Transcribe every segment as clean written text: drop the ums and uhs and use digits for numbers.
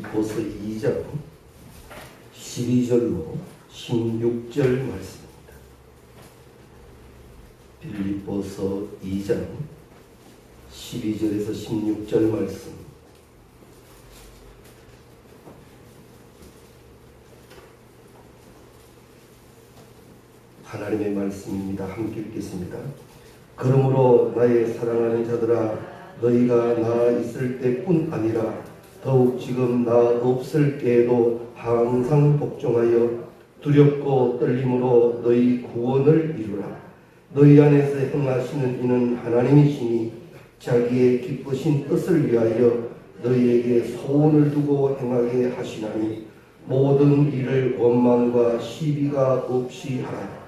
빌립보서 2장 12절로 16절 말씀입니다. 빌립보서 2장 12절에서 16절 말씀. 하나님의 말씀입니다. 함께 읽겠습니다. 그러므로 나의 사랑하는 자들아, 너희가 나 있을 때뿐 아니라 더욱 지금 나 없을 때에도 항상 복종하여 두렵고 떨림으로 너희 구원을 이루라. 너희 안에서 행하시는 이는 하나님이시니 자기의 기쁘신 뜻을 위하여 너희에게 소원을 두고 행하게 하시나니 모든 일을 원망과 시비가 없이 하라.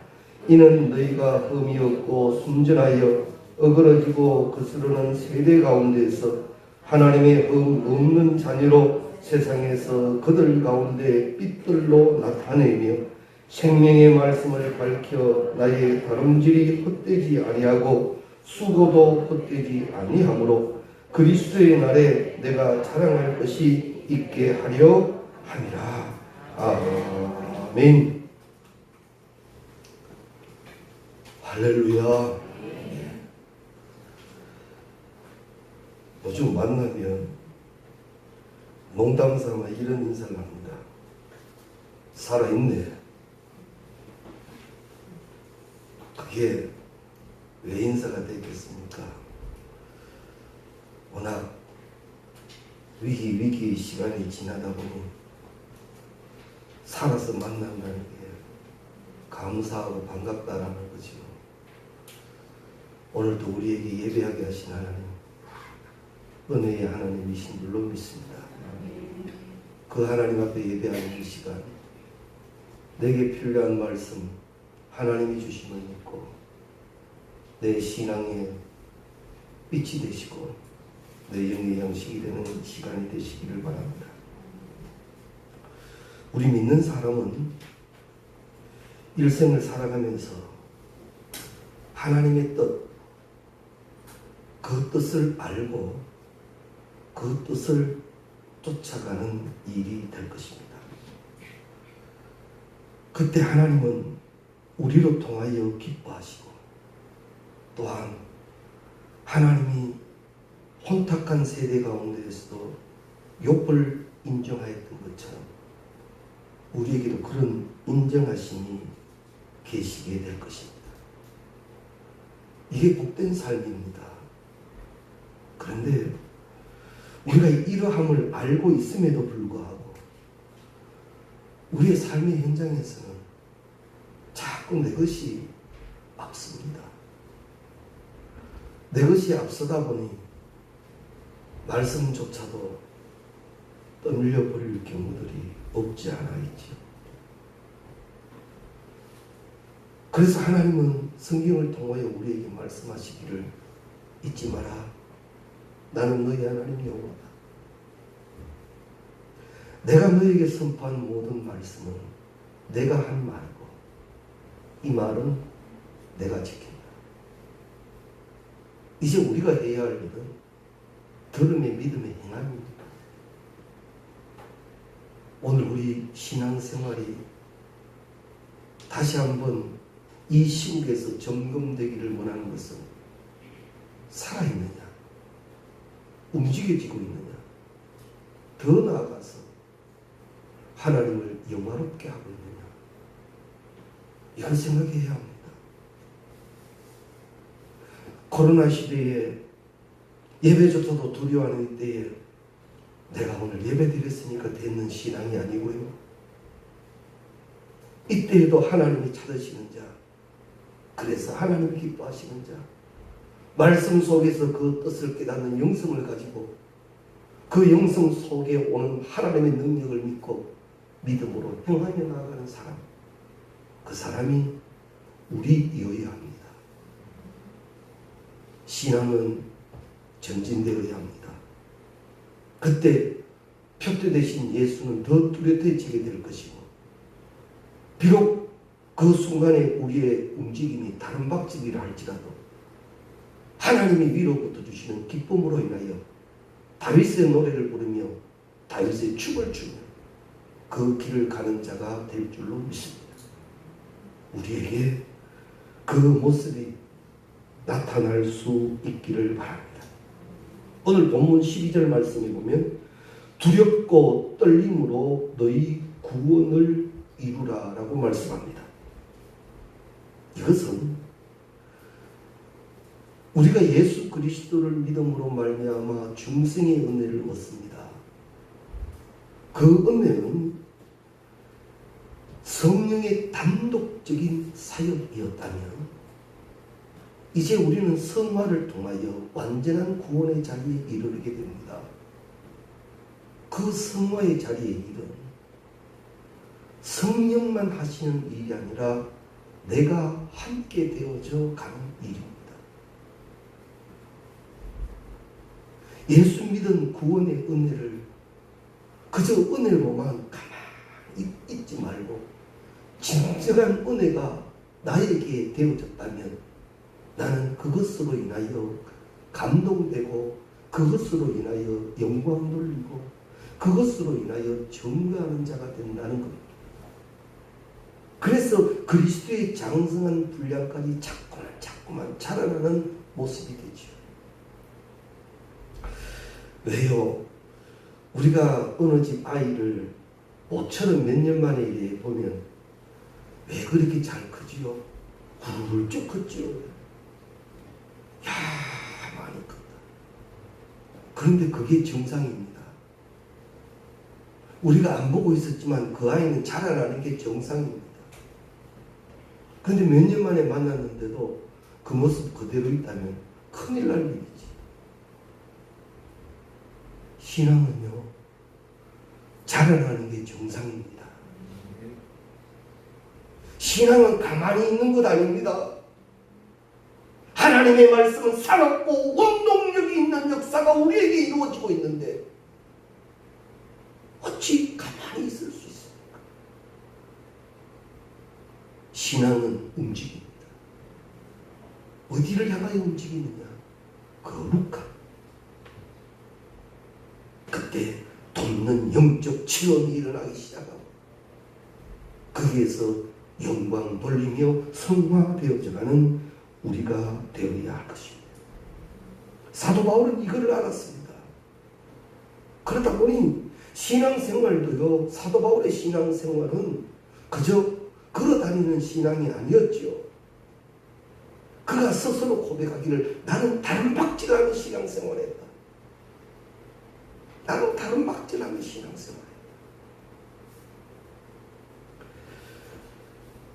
이는 너희가 흠이 없고 순전하여 어그러지고 거스르는 세대 가운데서 하나님의 흠 없는 자녀로 세상에서 그들 가운데 빛들로 나타내며 생명의 말씀을 밝혀 나의 다름질이 헛되지 아니하고 수고도 헛되지 아니하므로 그리스도의 날에 내가 자랑할 것이 있게 하려 함이라. 아멘. 할렐루야. 요즘 만나면 농담 삼아 이런 인사를 합니다. 살아있네. 그게 왜 인사가 됐겠습니까? 워낙 위기 시간이 지나다 보니 살아서 만난다는 게 감사하고 반갑다라는 거죠. 오늘도 우리에게 예배하게 하신 하나님, 은혜의 하나님이신 줄로 믿습니다. 그 하나님 앞에 예배하는 이 시간, 내게 필요한 말씀 하나님이 주심을 믿고 내 신앙의 빛이 되시고 내 영의 양식이 되는 시간이 되시기를 바랍니다. 우리 믿는 사람은 일생을 살아가면서 하나님의 뜻, 그 뜻을 알고 그 뜻을 쫓아가는 일이 될 것입니다. 그때 하나님은 우리로 통하여 기뻐하시고 또한 하나님이 혼탁한 세대 가운데에서도 욥을 인정하였던 것처럼 우리에게도 그런 인정하심이 계시게 될 것입니다. 이게 복된 삶입니다. 그런데 우리가 이러함을 알고 있음에도 불구하고 우리의 삶의 현장에서는 자꾸 내 것이 앞섭니다. 내 것이 앞서다 보니 말씀조차도 떠밀려 버릴 경우들이 없지 않아 있죠. 그래서 하나님은 성경을 통하여 우리에게 말씀하시기를 잊지 마라. 나는 너희 하나님 여호와다. 내가 너에게 선포한 모든 말씀은 내가 한 말이고 이 말은 내가 지킨다. 이제 우리가 해야 할 일은 들음의 믿음의 행함입니다. 오늘 우리 신앙생활이 다시 한번 이 시국에서 점검되기를 원하는 것은 살아있느냐, 움직여지고 있느냐, 더 나아가서 하나님을 영화롭게 하고 있느냐, 이런 생각해야 합니다. 코로나 시대에 예배조차도 두려워하는 때에 내가 오늘 예배 드렸으니까 됐는 신앙이 아니고요. 이때에도 하나님이 찾으시는 자, 그래서 하나님이 기뻐하시는 자, 말씀 속에서 그 뜻을 깨닫는 영성을 가지고 그 영성 속에 오는 하나님의 능력을 믿고 믿음으로 행하며 나아가는 사람, 그 사람이 우리이어야 합니다. 신앙은 전진되어야 합니다. 그때 표대 되신 예수는 더 뚜렷해지게 될 것이고, 비록 그 순간에 우리의 움직임이 다른 박질이라 할지라도 하나님이 위로부터 주시는 기쁨으로 인하여 다윗의 노래를 부르며 다윗의 축을 주며 그 길을 가는 자가 될 줄로 믿습니다. 우리에게 그 모습이 나타날 수 있기를 바랍니다. 오늘 본문 12절 말씀에 보면 두렵고 떨림으로 너희 구원을 이루라 라고 말씀합니다. 이것은 우리가 예수 그리스도를 믿음으로 말미암아 중생의 은혜를 얻습니다. 그 은혜는 성령의 단독적인 사역이었다면 이제 우리는 성화를 통하여 완전한 구원의 자리에 이르게 됩니다. 그 성화의 자리의 일은 성령만 하시는 일이 아니라 내가 함께 되어져 가는 일입니다. 예수 믿은 구원의 은혜를 그저 은혜로만 가만히 있지 말고 진정한 은혜가 나에게 되어졌다면 나는 그것으로 인하여 감동되고 그것으로 인하여 영광 돌리고 그것으로 인하여 증거하는 자가 된다는 겁니다. 그래서 그리스도의 장성한 분량까지 자꾸만 자라나는 모습이 되죠. 왜요? 우리가 어느 집 아이를 모처럼 몇 년 만에 이래 보면 왜 그렇게 잘 크지요? 훌쩍 컸지요. 야, 많이 컸다. 그런데 그게 정상입니다. 우리가 안 보고 있었지만 그 아이는 자라나는 게 정상입니다. 그런데 몇 년 만에 만났는데도 그 모습 그대로 있다면 큰일 날 일이지. 신앙은요, 자라나는 게 정상입니다. 신앙은 가만히 있는 것 아닙니다. 하나님의 말씀은 살았고 원동력이 있는 역사가 우리에게 이루어지고 있는데 어찌 가만히 있을 수 있습니까? 신앙은 움직입니다. 어디를 향하여 움직이느냐? 거룩함. 그때 돕는 영적 체험이 일어나기 시작하고 거기에서 영광 돌리며 성화되어져가는 우리가 되어야 할 것입니다. 사도 바울은 이거를 알았습니다. 그러다 보니 신앙생활도요, 사도 바울의 신앙생활은 그저 걸어다니는 신앙이 아니었죠. 그가 스스로 고백하기를 나는 다른 박질하는 신앙생활했다. 나는 다른 박질하는 신앙생활했다.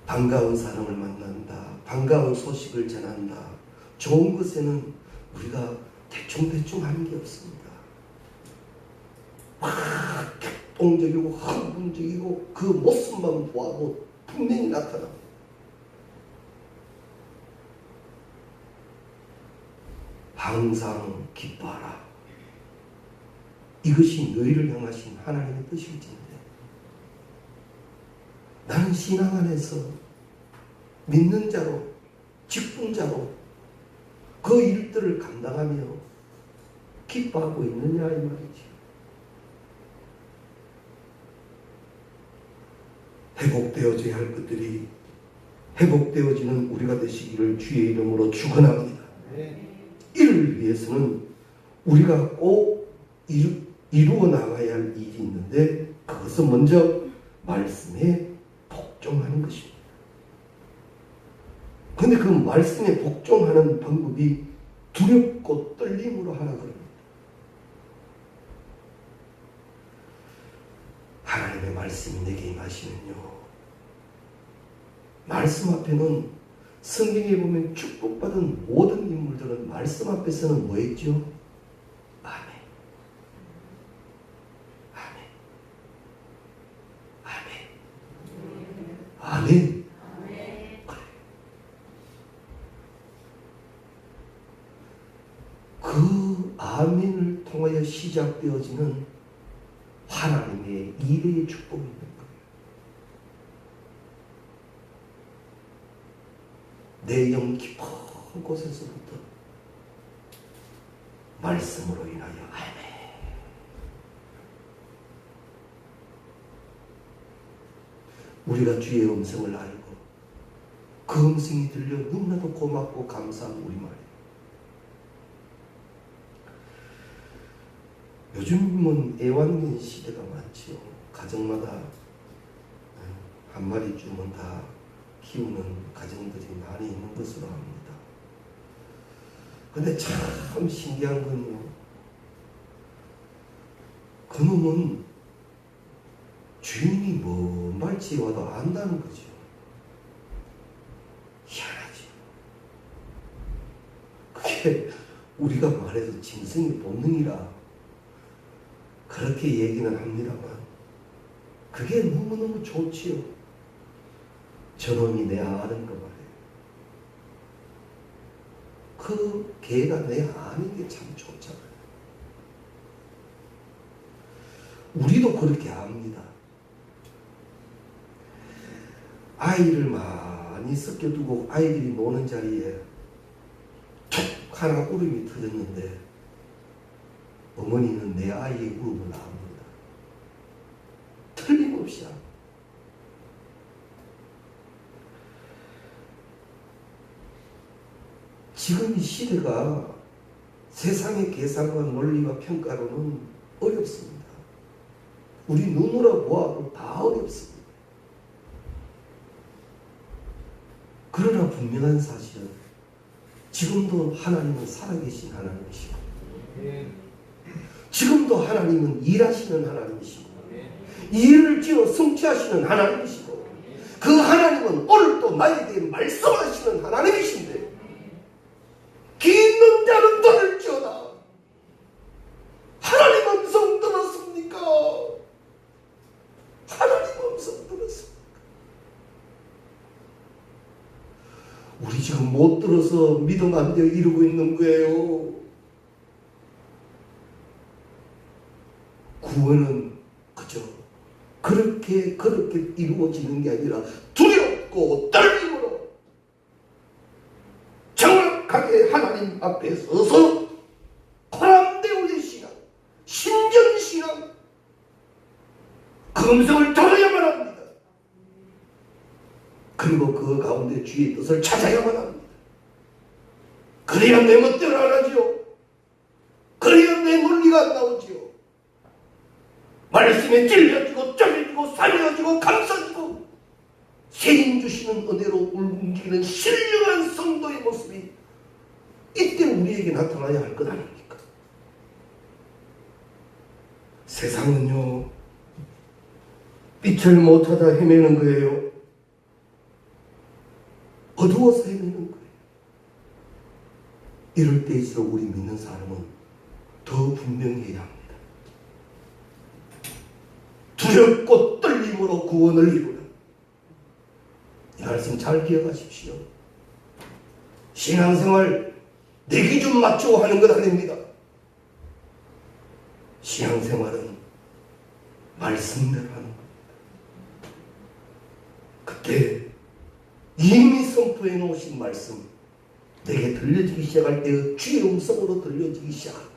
반가운 사람을 만난다. 반가운 소식을 전한다. 좋은 것에는 우리가 대충 하는 게 없습니다. 막 격동적이고 흥분적이고 그 모습만 보아도 분명히 나타납니다. 항상 기뻐하라. 이것이 너희를 향하신 하나님의 뜻일진데 나는 신앙 안에서 믿는 자로 직분자로 그 일들을 감당하며 기뻐하고 있느냐 이 말이지. 회복되어져야 할 것들이 회복되어지는 우리가 되시기를 주의 이름으로 축원합니다. 이를 위해서는 우리가 꼭 이루어 나가야 할 일이 있는데 그것은 먼저 말씀에 복종하는 것입니다. 그런데 그 말씀에 복종하는 방법이 두렵고 떨림으로 하라 그럽니다. 하나님의 말씀이 내게 임하시면요, 말씀 앞에는 성경에 보면 축복받은 모든 인물들은 말씀 앞에서는 뭐 했죠? 아멘. 아멘. 아멘. 아멘. 그래. 그 아멘을 통하여 시작되어지는 하나님의 이레의 축복이 있는 거예요. 내 영 깊은 곳에서부터 말씀으로 인하여 아멘. 우리가 주의 음성을 알고 그 음성이 들려 너무나도 고맙고 감사한 우리말이에요. 요즘은 애완견 시대가 많지요. 가정마다 한 마리쯤은 다 키우는 가정들이 많이 있는 것으로 압니다. 근데 참 신기한 건요, 그놈은 주인이 뭔 말지 와도 안다는 거죠. 희한하죠. 그게 우리가 말해서 짐승의 본능이라 그렇게 얘기는 합니다만 그게 너무너무 좋지요. 저놈이 내 아는 거 말이에요. 그 개가 내 아는 게 참 좋잖아요. 우리도 그렇게 압니다. 아이를 많이 섞여두고 아이들이 노는 자리에 툭 하나 울음이 터졌는데 어머니는 내 아이의 울음을 압니다. 틀림없이 압니다. 지금 이 시대가 세상의 계산과 논리와 평가로는 어렵습니다. 우리 눈으로 보아도 다 어렵습니다. 그러나 분명한 사실은 지금도 하나님은 살아계신 하나님이시고 지금도 하나님은 일하시는 하나님이시고 일을 지어 성취하시는 하나님이시고 그 하나님은 오늘도 나에게 말씀하시는 하나님이신데 귀 있는 자는 들을지어다. 하나님 음성 들었습니까? 하나님 음성 들었습니까? 우리 지금 못 들어서 믿음 안 되어 이러고 있는 거예요. 구원은 그저 그렇게 이루어지는 게 아니라 두렵고 떨림으로 정확하게 하나님 앞에 서서 코람데오의 신앙, 신전신앙 그 음성을 들어야만 합니다. 그리고 그 가운데 주의 뜻을 찾아야만 합니다. 그래야 내 멋대로 안 하지요. 그래야 내 논리가 안 나오지요. 말씀에 찔려지고 쪼개지고 살려지고 감싸지고 세임 주시는 은혜로 움직이는 신령한 성도의 모습이 이때 우리에게 나타나야 할 것 아닙니까? 세상은요, 빛을 못하다 헤매는 거예요. 어두워서 헤매는 거예요. 이럴 때일수록 우리 믿는 사람은 더 분명해야 합니다. 두렵고 떨림으로 구원을 이루는 이 말씀 잘 기억하십시오. 신앙생활 내 기준 맞추고 하는 것 아닙니다. 신앙생활은 말씀대로 하는 겁니다. 그때 이미 선포해 놓으신 말씀 내게 들려지기 시작할 때 주의 음성으로 들려지기 시작하고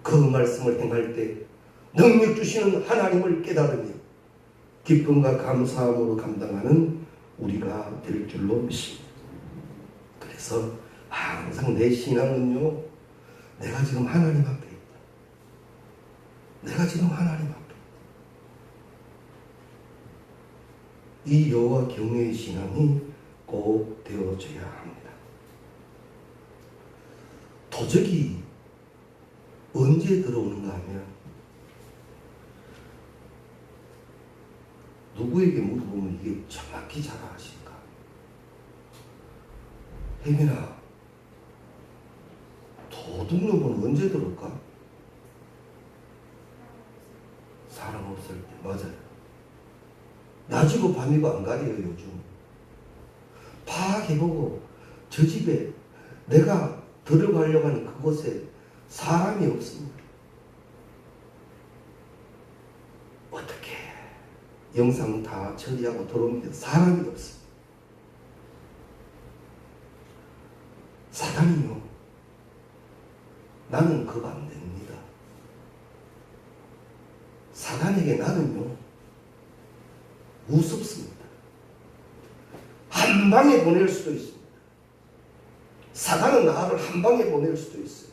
그 말씀을 행할 때 능력 주시는 하나님을 깨달으며 기쁨과 감사함으로 감당하는 우리가 될 줄로 믿습니다. 그래서 항상 내 신앙은요, 내가 지금 하나님 앞에 있다. 내가 지금 하나님 앞에 있다. 이 여호와 경외의 신앙이 꼭 되어져야 합니다. 도적이 언제 들어오는가 하면 누구에게 물어보면 이게 정확히 잘 아실까? 혜민아, 도둑놈은 언제 들어올까? 사람 없을 때. 맞아요. 낮이고 밤이고 안 가려요. 요즘 파악해보고 저 집에 내가 들어가려고 하는 그곳에 사람이 없습니다. 어떻게 영상 다 처리하고 들어오는데 사람이 없습니다. 사단이요, 나는 그거 안 됩니다. 사단에게 나는요, 우습습니다. 한 방에 보낼 수도 있습니다. 사단은 나를 한 방에 보낼 수도 있어요.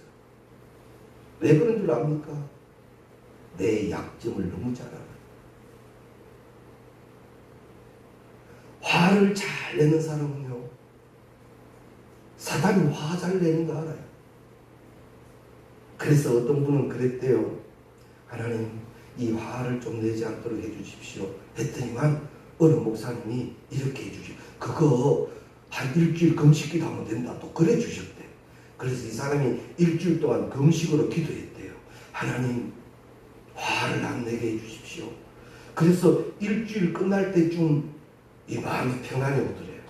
왜 그런 줄 압니까? 내 약점을 너무 잘 알아요. 화를 잘 내는 사람은요, 사단이 화 잘 내는 거 알아요. 그래서 어떤 분은 그랬대요. 하나님, 이 화를 좀 내지 않도록 해주십시오. 했더니만 어느 목사님이 이렇게 해주시오. 그거 한 일주일 금식기도 하면 된다. 또 그래 주셨대요. 그래서 이 사람이 일주일 동안 금식으로 기도했대요. 하나님, 화를 안 내게 해주십시오. 그래서 일주일 끝날 때쯤 이 마음이 평안이 오더래요.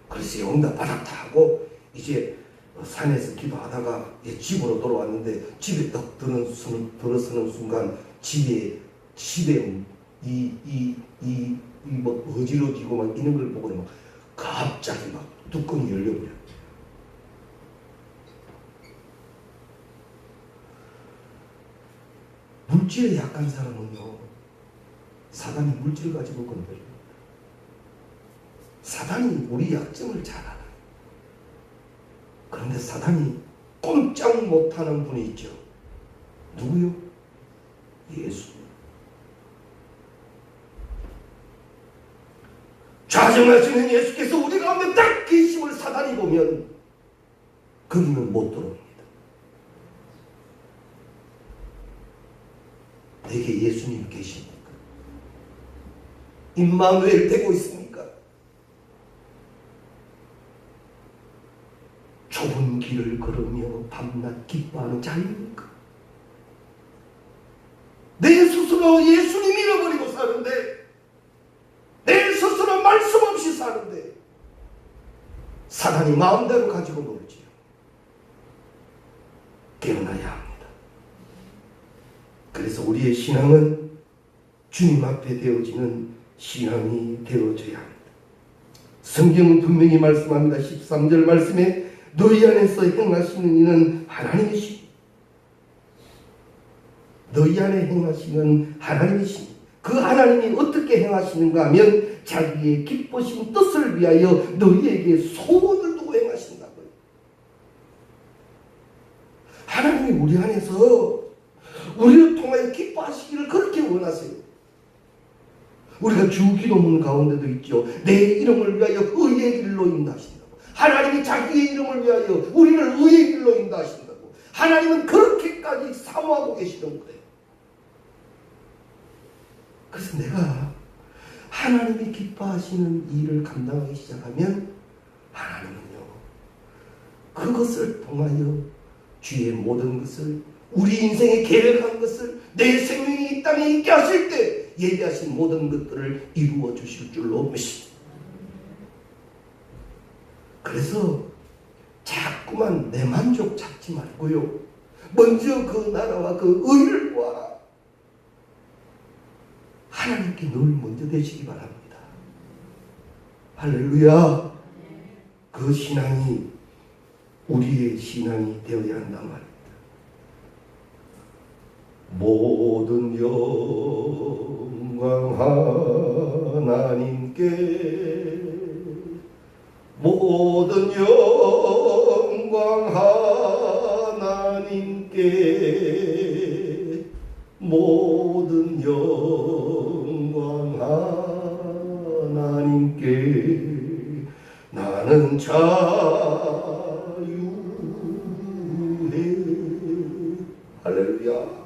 그래서 응답 받았다 하고 이제 산에서 기도하다가 집으로 돌아왔는데, 집에 딱 들어서는 순간 집에 뭐 어지러지고 막 이런 걸 보고 막 갑자기 막 뚜껑이 열려버려. 물질에 약한 사람은요, 사단이 물질 가지고 건드려요. 사단이 우리 약점을 잘 알아요. 그런데 사단이 꼼짝 못하는 분이 있죠. 누구요? 예수. 좌정하시는 예수께서 우리 가운데 딱 계심을 사단이 보면 거기는 못 들어옵니다. 내게 예수님 계십니까? 임마누엘 되고 있습니까? 좁은 길을 걸으며 밤낮 기뻐하는 자입니까? 내 스스로 예수님 잃어버리고 사는데, 내 스스로 말씀 없이 사는데 사단이 마음대로 가지고 놀지요. 깨어나야 합니다. 그래서 우리의 신앙은 주님 앞에 되어지는 신앙이 되어져야 합니다. 성경은 분명히 말씀합니다. 13절 말씀에 너희 안에서 행하시는 이는 하나님이시니, 너희 안에 행하시는 하나님이시니, 그 하나님이 어떻게 행하시는가 하면 자기의 기쁘신 뜻을 위하여 너희에게 소원을 두고 행하신다고요. 하나님이 우리 안에서 우리를 통하여 기뻐하시기를 그렇게 원하세요. 우리가 주 기도문 가운데도 있죠. 내 이름을 위하여 의의 길로 인도하신다고. 하나님이 자기의 이름을 위하여 우리를 의의 길로 인도하신다고. 하나님은 그렇게까지 사모하고 계시던 거예요. 그래서 내가 하나님이 기뻐하시는 일을 감당하기 시작하면 하나님은요, 그것을 통하여 주의 모든 것을, 우리 인생에 계획한 것을, 내 생명이 이 땅에 있게 하실 때 예비하신 모든 것들을 이루어 주실 줄로 믿습니다. 그래서 자꾸만 내 만족 찾지 말고요, 먼저 그 나라와 그 의를 구하라. 하나님께 늘 먼저 되시기 바랍니다. 할렐루야. 그 신앙이 우리의 신앙이 되어야 한단 말입니다. 모든 영광 하나님께, 모든 영광 하나님께, 모든 영광 하나님께, 나는 자유해. 할렐루야.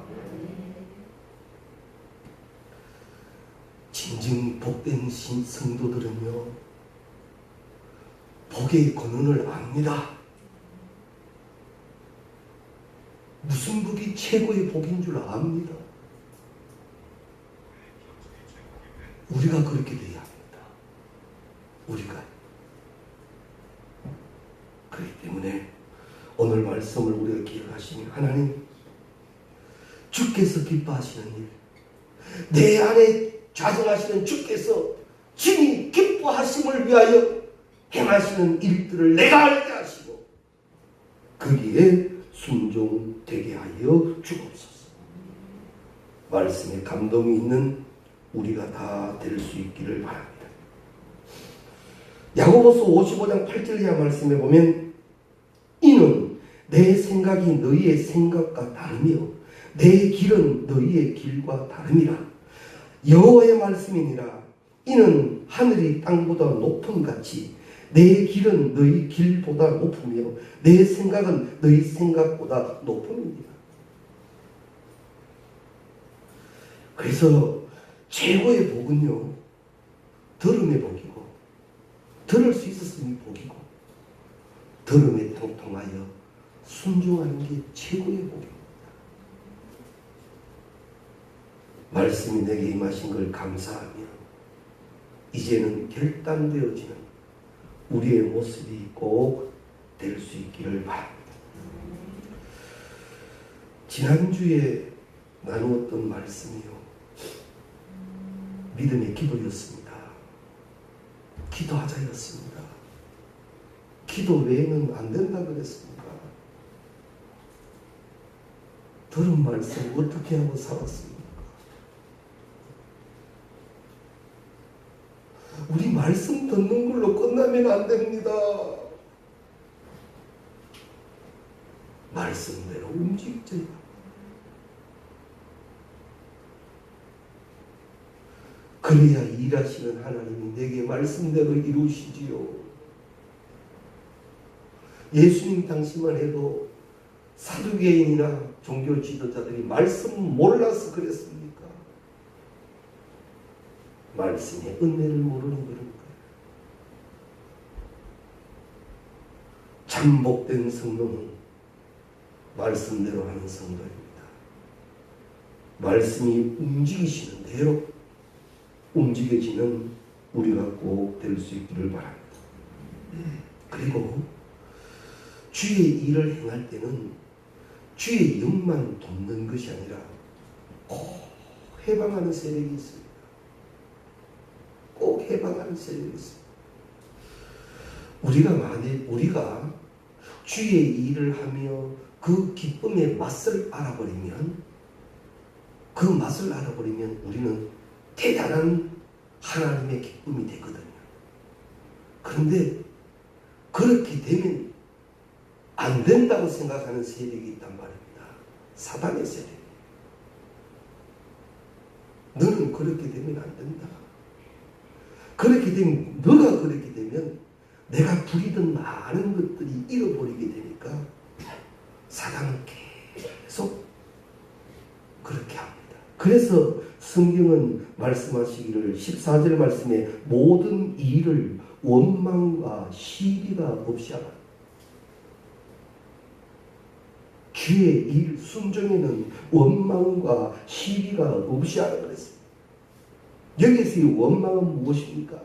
진정 복된 성도들은요, 복의 근원을 압니다. 무슨 복이 최고의 복인 줄 압니다. 우리가 그렇게 돼야 합니다. 우리가. 그렇기 때문에 오늘 말씀을 우리가 기억하시니, 하나님, 주께서 기뻐하시는 일, 내 안에 좌정하시는 주께서 친히 기뻐하심을 위하여 행하시는 일들을 내가 알게 하시고 거기에 순종되게 하여 주옵소서. 말씀에 감동이 있는 우리가 다 될 수 있기를 바랍니다. 야고보서 55장 8절 이하 말씀에 보면 이는 내 생각이 너희의 생각과 다르며 내 길은 너희의 길과 다름이라. 여호와의 말씀이니라. 이는 하늘이 땅보다 높음 같이 내 길은 너희 길보다 높으며 내 생각은 너희 생각보다 높음이니라. 그래서 최고의 복은요, 들음의 복이고, 들을 수 있었으니 복이고, 들음에 통하여 순종하는 게 최고의 복입니다. 말씀이 내게 임하신 걸 감사하며 이제는 결단되어지는 우리의 모습이 꼭 될 수 있기를 바랍니다. 지난주에 나누었던 말씀이요, 믿음의 기도였습니다. 기도하자였습니다. 기도 외에는 안 된다 그랬습니다. 들은 말씀 어떻게 하고 살았습니까? 우리 말씀 듣는 걸로 끝나면 안 됩니다. 말씀대로 움직여야. 그래야 일하시는 하나님이 내게 말씀대로 이루시지요. 예수님 당시만 해도 사두개인이나 종교 지도자들이 말씀 몰라서 그랬습니까? 말씀의 은혜를 모르는 그런 거예요. 참복된 성도는 말씀대로 하는 성도입니다. 말씀이 움직이시는 대로 움직여지는 우리가 꼭 될 수 있기를 바랍니다. 그리고 주의 일을 행할 때는 주의 영만 돕는 것이 아니라 꼭 해방하는 세력이 있습니다. 꼭 해방하는 세력이 있습니다. 우리가 주의 일을 하며 그 기쁨의 맛을 알아버리면, 우리는 대단한 하나님의 기쁨이 되거든요. 그런데 그렇게 되면 안 된다고 생각하는 세력이 있단 말입니다. 사단의 세력. 너는 그렇게 되면 안 된다. 그렇게 되면, 너가 그렇게 되면 내가 부리던 많은 것들이 잃어버리게 되니까 사단은 계속 그렇게 합니다. 그래서 성경은 말씀하시기를 14절 말씀에 모든 일을 원망과 시비가 없이 하라. 주의 일 순종에는 원망과 시비가 없이 하라 그랬어요. 여기서의 원망은 무엇입니까?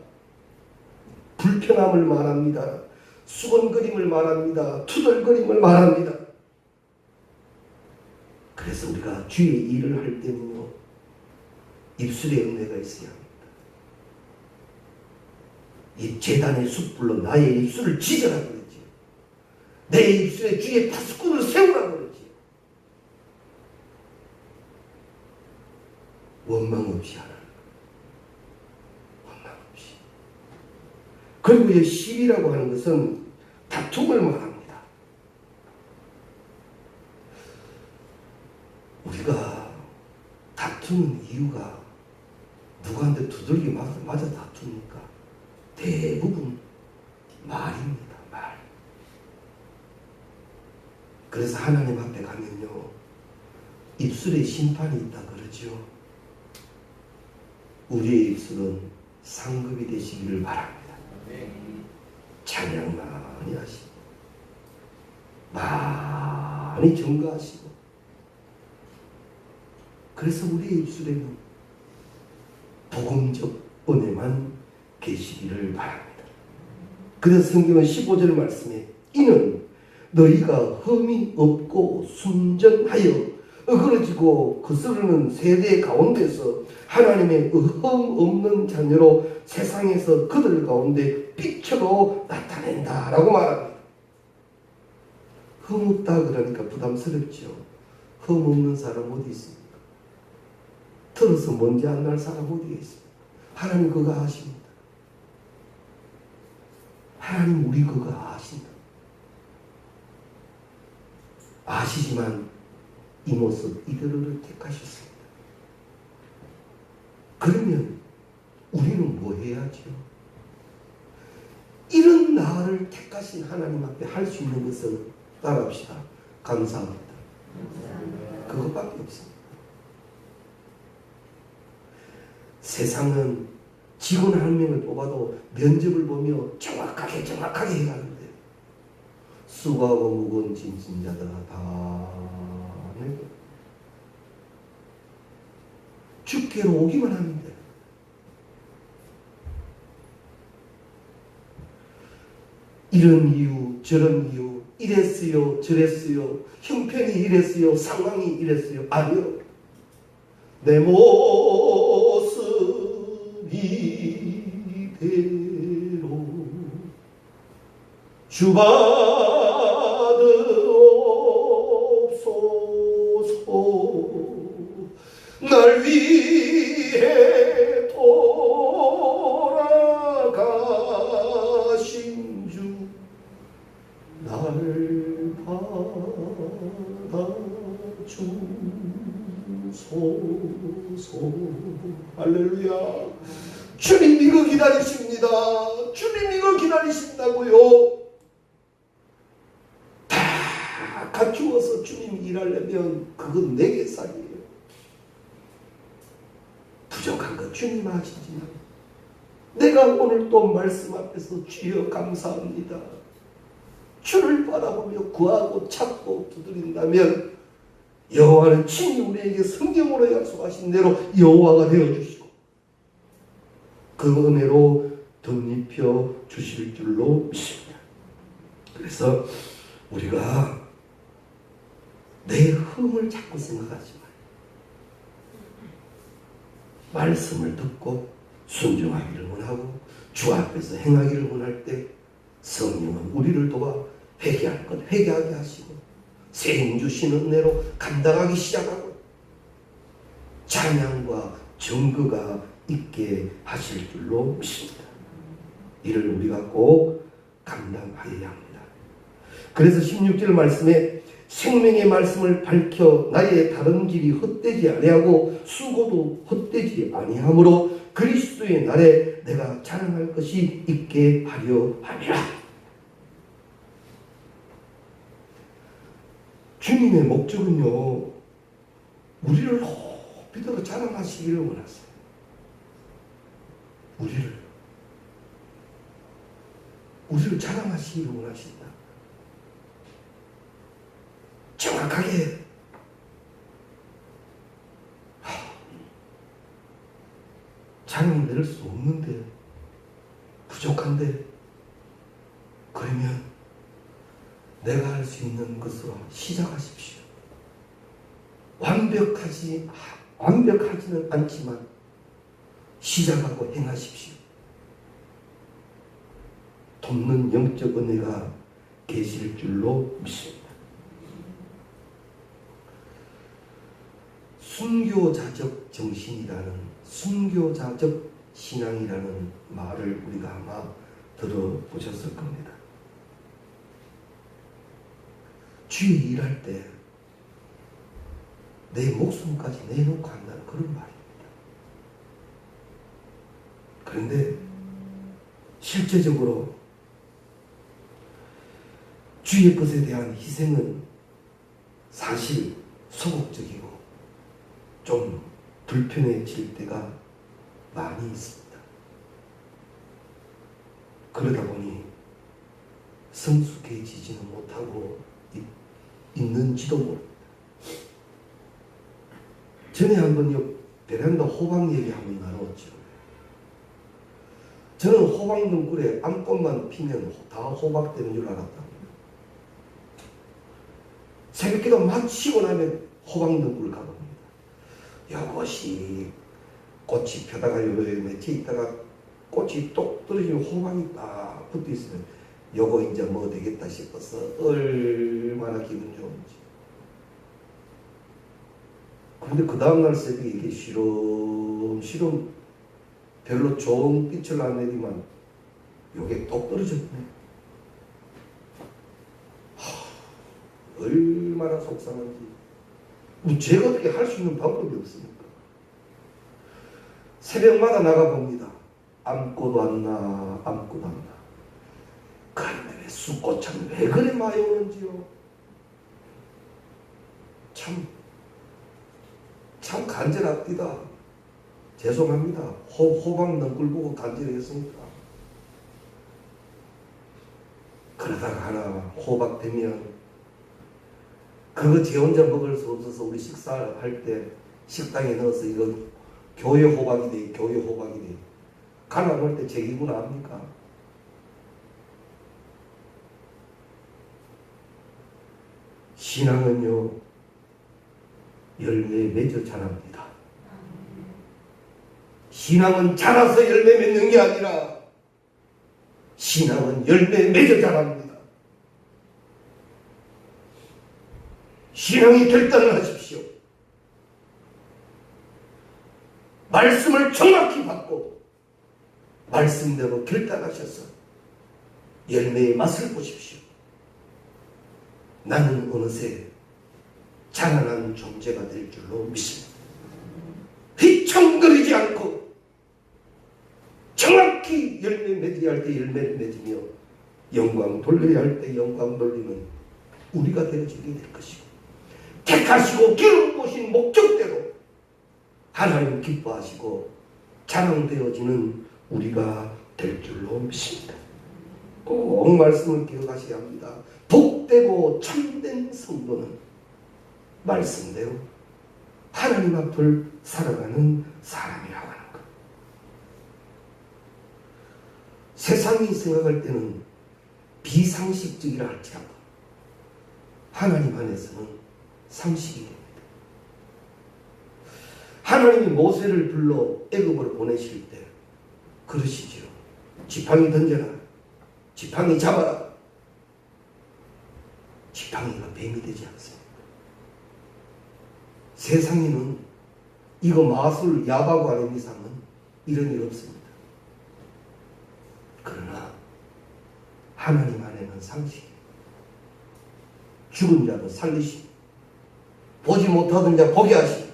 불편함을 말합니다. 수건거림을 말합니다. 투덜거림을 말합니다. 그래서 우리가 주의 일을 할 때는요, 입술에 은혜가 있어야 합니다. 이 제단의 숯불로 나의 입술을 지져라 그랬지. 내 입술에 주의 파수꾼을 세우라 그랬지. 원망 없이 하라. 원망 없이. 그리고 이 시비라고 하는 것은 다툼을 말합니다. 우리가 다투는 이유가 누구한테 두들기 맞아 다투니까 대부분 말입니다. 말. 그래서 하나님 앞에 가면요, 입술에 심판이 있다 그러죠. 우리의 입술은 상급이 되시기를 바랍니다. 찬양 많이 하시고 많이 전가하시고, 그래서 우리의 입술에는 복음적 은혜만 계시기를 바랍니다. 그래서 성경은 15절 말씀에 이는 너희가 흠이 없고 순전하여 어그러지고 거스르는 세대 가운데서 하나님의 흠 없는 자녀로 세상에서 그들 가운데 빛으로 나타낸다라고 말합니다. 흠 없다 그러니까 부담스럽죠. 흠 없는 사람 어디 있습니까? 들어서 먼지 안 날 사람 어디에 있습니까? 하나님 그거 아십니다. 하나님 우리 그거 아신다. 아시지만 이 모습 이대로를 택하셨습니다. 그러면 우리는 뭐 해야지요? 이런 나를 택하신 하나님 앞에 할 수 있는 것은 따라합시다. 감사합니다. 그것밖에 없습니다. 세상은 직원 한 명을 뽑아도 면접을 보며 정확하게 해야 하는데 수고하고 무거운 짐진 자들아 다 내고 주께로 오기만 하면 돼. 이런 이유 저런 이유 이랬어요 저랬어요 형편이 이랬어요 상황이 이랬어요. 아니요. 내 모습 이대로 주 받으옵소서. 날 위해 돌아가신 주 나를 받아주소서. 할렐루야. 주님 이거 기다리십니다. 주님 이거 기다리신다고요. 다 갖추어서 주님 일하려면 그건 내게 쌀이에요. 부족한 것 주님 아시지만 내가 오늘 또 말씀 앞에서 주여 감사합니다. 주를 바라보며 구하고 찾고 두드린다면 여호와는 친히 우리에게 성경으로 약속하신 대로 여호와가 되어주시고 그 은혜로 덧입혀 주실 줄로 믿습니다. 그래서 우리가 내 흥을 자꾸 생각하지 마요. 말씀을 듣고 순종하기를 원하고 주 앞에서 행하기를 원할 때 성령은 우리를 도와 회개할 것 회개하게 하시고 새 주시는 은혜로 감당하기 시작하고 찬양과 정거가 있게 하실 줄로 믿습니다. 이를 우리가 꼭 감당하여야 합니다. 그래서 16절 말씀에 생명의 말씀을 밝혀 나의 다른 길이 헛되지 아니하고 수고도 헛되지 아니하므로 그리스도의 날에 내가 자랑할 것이 있게 하려 함이라. 주님의 목적은요, 우리를 높이도록 자랑하시기를 원하세요. 우리를 자랑하시기를 원하신다. 정확하게 자랑을 낼 수 없는데 부족한데 그러면 내가 할 수 있는 것으로 시작하십시오. 완벽하지는 않지만 시작하고 행하십시오. 돕는 영적 은혜가 계실 줄로 믿습니다. 순교자적 정신이라는 순교자적 신앙이라는 말을 우리가 아마 들어보셨을 겁니다. 주의 일할 때 내 목숨까지 내놓고 한다는 그런 말입니다. 그런데 실제적으로 주의 것에 대한 희생은 사실 소극적이고 좀 불편해질 때가 많이 있습니다. 그러다 보니 성숙해지지는 못하고 있는지도 모릅니다. 전에 한번요 베란다 호박 얘기 한번 나눴죠. 저는 호박 등굴에 암꽃만 피면 다 호박 되는 줄 알았답니다. 새벽기도 마치고 나면 호박 등굴을 가봅니다. 이것이 꽃이 펴다가 요래 며칠 있다가 꽃이 똑 떨어지면 호박이 딱 붙어 있으면 요거 이제 뭐 되겠다 싶어서 얼마나 기분 좋은지. 그런데 그 다음날 새벽에 이게 시름 별로 좋은 빛을 안 내리만 요게 똑 떨어졌네. 얼마나 속상한지. 제가 어떻게 할 수 있는 방법이 없으니까. 새벽마다 나가봅니다. 아무것도 안 나. 그런데 왜 쑥꽃참 왜 그래 많이 오는지요. 참 간절합니다. 죄송합니다. 호박 넝굴 보고 간절했으니까. 그러다가 하나 호박 되면 그거 제 혼자 먹을 수 없어서 우리 식사할 때 식당에 넣어서 이거 교회 호박이 돼. 가나 볼 때 제 기분 압니까? 신앙은요, 열매 맺어 자랍니다. 신앙은 자라서 열매 맺는 게 아니라 신앙은 열매 맺어 자랍니다. 신앙이 결단을 하십시오. 말씀을 정확히 받고 말씀대로 결단하셔서 열매의 맛을 보십시오. 나는 어느새 자라난 존재가 될 줄로 믿습니다. 휘청거리지 않고 정확히 열매 맺어야 할 때 열매를 맺으며 영광 돌려야 할 때 영광 돌리는 우리가 되어지게 될 것이고, 택하시고 기름 부으신 목적대로 하나님 기뻐하시고 자랑되어지는 우리가 될 줄로 믿습니다. 꼭 말씀을 기억하셔야 합니다. 복되고 참된 성도는 말씀대로 하나님 앞을 살아가는 사람이라고 하는 것. 세상이 생각할 때는 비상식적이라 할지라도 하나님 안에서는 상식이 됩니다. 하나님이 모세를 불러 애굽으로 보내실 때 그러시지요. 지팡이 던져라. 지팡이 잡아라. 지팡이가 뱀이 되지 않습니다. 세상에는 이거 마술 야바고 하는 이상은 이런 일 없습니다. 그러나 하나님 안에는 상식이에요. 죽은 자도 살리시고 보지 못하던 자 보게 하시고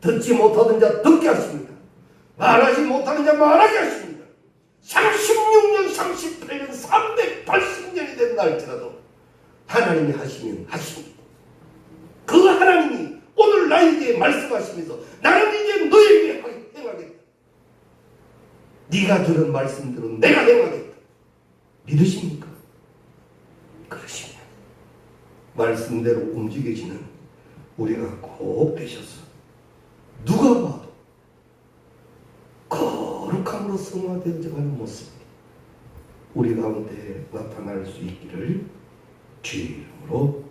듣지 못하던 자 듣게 하십니다. 말하지 못하는 자 말하게 하십니다. 36년 38년 380년이 된 날지라도 하나님이 하시면 하십니다. 그 하나님이 오늘 나에게 말씀하시면서 나는 이제 너에게 행하겠다. 네가 들은 말씀들은 내가 행하겠다. 믿으십니까? 그러시면 말씀대로 움직여지는 우리가 꼭 되셔서 누가 봐도 거룩함으로 성화되어져가는 모습이 우리 가운데 나타날 수 있기를 주의 이름으로